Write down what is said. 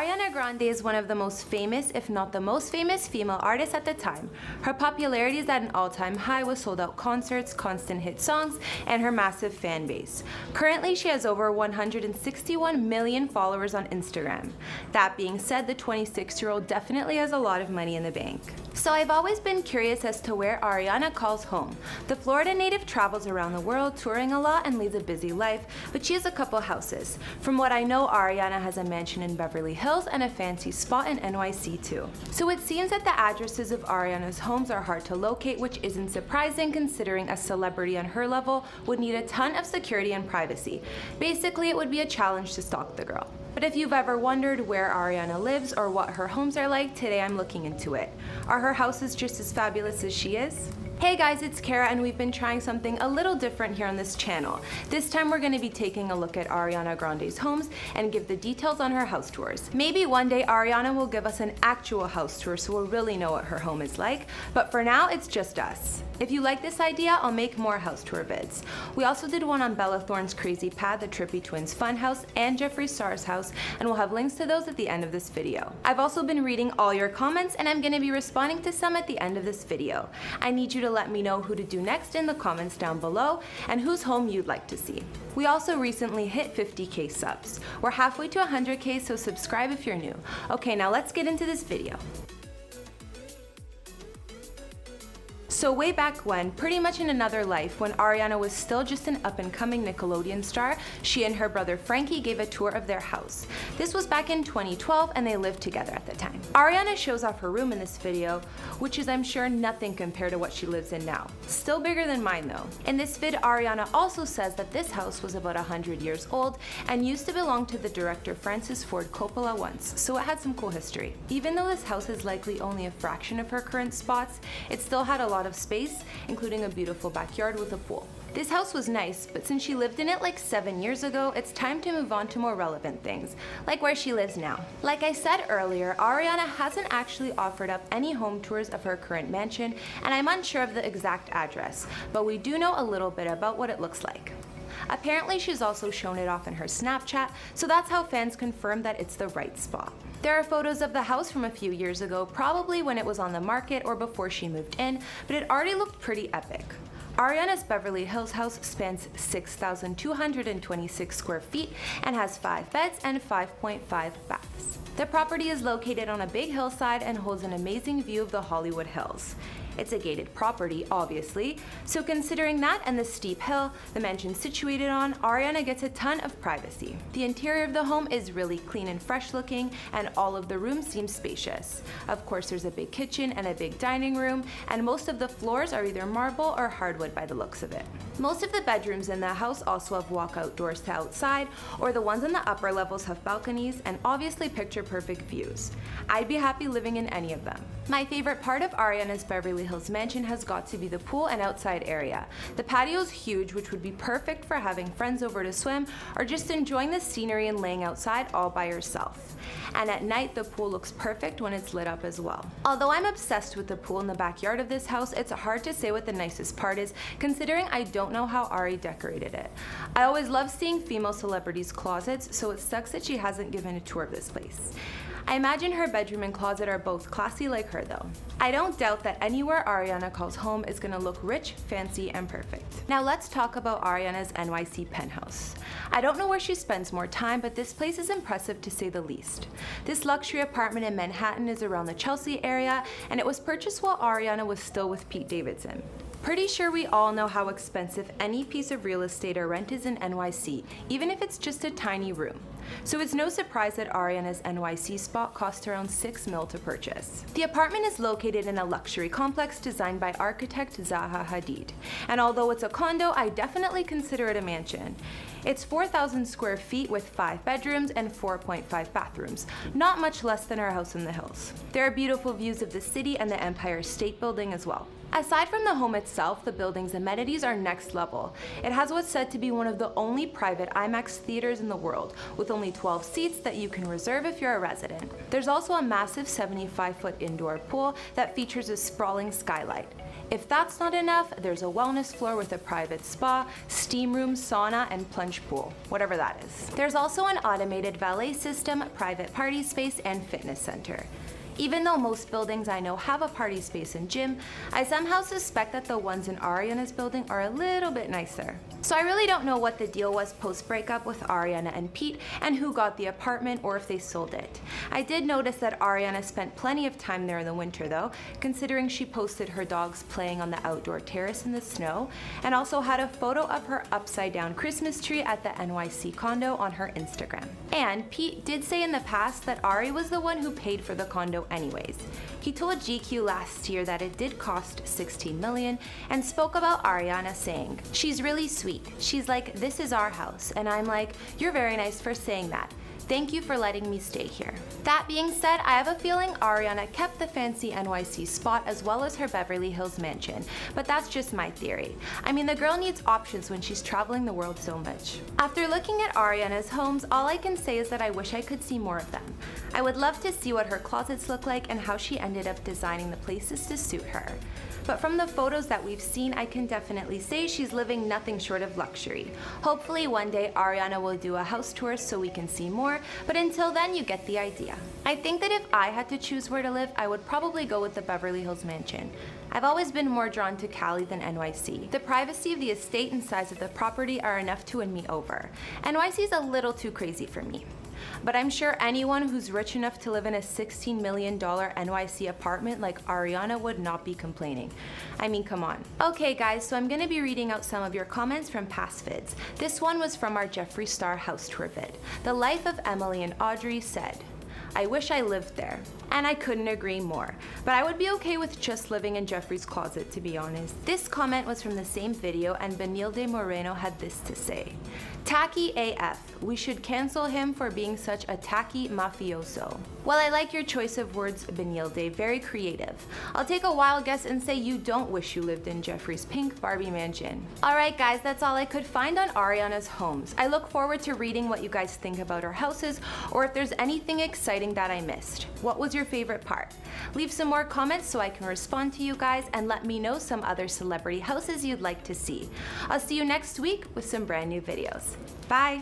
Ariana Grande is one of the most famous, if not the most famous, female artists at the time. Her popularity is at an all-time high with sold-out concerts, constant hit songs, and her massive fan base. Currently, she has over 161 million followers on Instagram. That being said, the 26-year-old definitely has a lot of money in the bank. So I've always been curious as to where Ariana calls home. The Florida native travels around the world, touring a lot and leads a busy life, but she has a couple houses. From what I know, Ariana has a mansion in Beverly Hills and a fancy spot in NYC too. So it seems that the addresses of Ariana's homes are hard to locate, which isn't surprising considering a celebrity on her level would need a ton of security and privacy. Basically, it would be a challenge to stalk the girl. But if you've ever wondered where Ariana lives or what her homes are like, today I'm looking into it. Are her houses just as fabulous as she is? Hey guys, it's Kara and we've been trying something a little different here on this channel. This time we're going to be taking a look at Ariana Grande's homes and give the details on her house tours. Maybe one day Ariana will give us an actual house tour so we'll really know what her home is like, but for now it's just us. If you like this idea, I'll make more house tour vids. We also did one on Bella Thorne's Crazy Pad, the Trippy Twins Funhouse, and Jeffree Star's house, and we'll have links to those at the end of this video. I've also been reading all your comments and I'm going to be responding to some at the end of this video. I need you to let me know who to do next in the comments down below and whose home you'd like to see. We also recently hit 50k subs. We're halfway to 100k, so subscribe if you're new. Okay, now let's get into this video. So way back when, pretty much in another life, when Ariana was still just an up-and-coming Nickelodeon star, she and her brother Frankie gave a tour of their house. This was back in 2012 and they lived together at the time. Ariana shows off her room in this video, which is I'm sure nothing compared to what she lives in now. Still bigger than mine though. In this vid, Ariana also says that this house was about 100 years old and used to belong to the director Francis Ford Coppola once, so it had some cool history. Even though this house is likely only a fraction of her current spots, it still had a lot of space, including a beautiful backyard with a pool. This house was nice, but since she lived in it like 7 years ago, it's time to move on to more relevant things, like where she lives now. Like I said earlier, Ariana hasn't actually offered up any home tours of her current mansion, and I'm unsure of the exact address, but we do know a little bit about what it looks like. Apparently she's also shown it off in her Snapchat, so that's how fans confirm that it's the right spot. There are photos of the house from a few years ago, probably when it was on the market or before she moved in, but it already looked pretty epic. Ariana's Beverly Hills house spans 6,226 square feet and has 5 beds and 5.5 baths. The property is located on a big hillside and holds an amazing view of the Hollywood Hills. It's a gated property, obviously, so considering that and the steep hill the mansion's situated on, Ariana gets a ton of privacy. The interior of the home is really clean and fresh looking, and all of the rooms seem spacious. Of course, there's a big kitchen and a big dining room, and most of the floors are either marble or hardwood by the looks of it. Most of the bedrooms in the house also have walkout doors to outside, or the ones in the upper levels have balconies and obviously picture-perfect views. I'd be happy living in any of them. My favorite part of Ariana's Beverly Hills mansion has got to be the pool and outside area. The patio's huge, which would be perfect for having friends over to swim or just enjoying the scenery and laying outside all by yourself. And at night, the pool looks perfect when it's lit up as well. Although I'm obsessed with the pool in the backyard of this house, it's hard to say what the nicest part is, considering I don't know how Ari decorated it. I always love seeing female celebrities' closets, so it sucks that she hasn't given a tour of this place. I imagine her bedroom and closet are both classy like her though. I don't doubt that anywhere Ariana calls home is gonna look rich, fancy, and perfect. Now let's talk about Ariana's NYC penthouse. I don't know where she spends more time, but this place is impressive to say the least. This luxury apartment in Manhattan is around the Chelsea area, and it was purchased while Ariana was still with Pete Davidson. Pretty sure we all know how expensive any piece of real estate or rent is in NYC, even if it's just a tiny room. So it's no surprise that Ariana's NYC spot cost around $6 million to purchase. The apartment is located in a luxury complex designed by architect Zaha Hadid. And although it's a condo, I definitely consider it a mansion. It's 4,000 square feet with 5 bedrooms and 4.5 bathrooms, not much less than our house in the hills. There are beautiful views of the city and the Empire State Building as well. Aside from the home itself, the building's amenities are next level. It has what's said to be one of the only private IMAX theaters in the world, with only 12 seats that you can reserve if you're a resident. There's also a massive 75-foot indoor pool that features a sprawling skylight. If that's not enough, there's a wellness floor with a private spa, steam room, sauna, and plunge pool, whatever that is. There's also an automated valet system, private party space, and fitness center. Even though most buildings I know have a party space and gym, I somehow suspect that the ones in Ariana's building are a little bit nicer. So I really don't know what the deal was post-breakup with Ariana and Pete and who got the apartment or if they sold it. I did notice that Ariana spent plenty of time there in the winter though, considering she posted her dogs playing on the outdoor terrace in the snow and also had a photo of her upside down Christmas tree at the NYC condo on her Instagram. And Pete did say in the past that Ari was the one who paid for the condo anyways. He told GQ last year that it did cost $16 million and spoke about Ariana saying, "She's really sweet. She's like, this is our house." And I'm like, "You're very nice for saying that. Thank you for letting me stay here." That being said, I have a feeling Ariana kept the fancy NYC spot as well as her Beverly Hills mansion, but that's just my theory. I mean, the girl needs options when she's traveling the world so much. After looking at Ariana's homes, all I can say is that I wish I could see more of them. I would love to see what her closets look like and how she ended up designing the places to suit her. But from the photos that we've seen, I can definitely say she's living nothing short of luxury. Hopefully one day Ariana will do a house tour so we can see more, but until then you get the idea. I think that if I had to choose where to live, I would probably go with the Beverly Hills mansion. I've always been more drawn to Cali than NYC. The privacy of the estate and size of the property are enough to win me over. NYC is a little too crazy for me. But I'm sure anyone who's rich enough to live in a $16 million NYC apartment like Ariana would not be complaining. I mean, come on. Okay guys, so I'm gonna be reading out some of your comments from past vids. This one was from our Jeffree Star house tour vid. The Life of Emily and Audrey said, "I wish I lived there." And I couldn't agree more. But I would be okay with just living in Jeffree's closet, to be honest. This comment was from the same video and Benil de Moreno had this to say. "Tacky AF. We should cancel him for being such a tacky mafioso." Well, I like your choice of words, Benil de. Very creative. I'll take a wild guess and say you don't wish you lived in Jeffree's pink Barbie mansion. Alright guys, that's all I could find on Ariana's homes. I look forward to reading what you guys think about her houses or if there's anything exciting that I missed. What was your favorite part? Leave some more comments so I can respond to you guys and let me know some other celebrity houses you'd like to see. I'll see you next week with some brand new videos. Bye!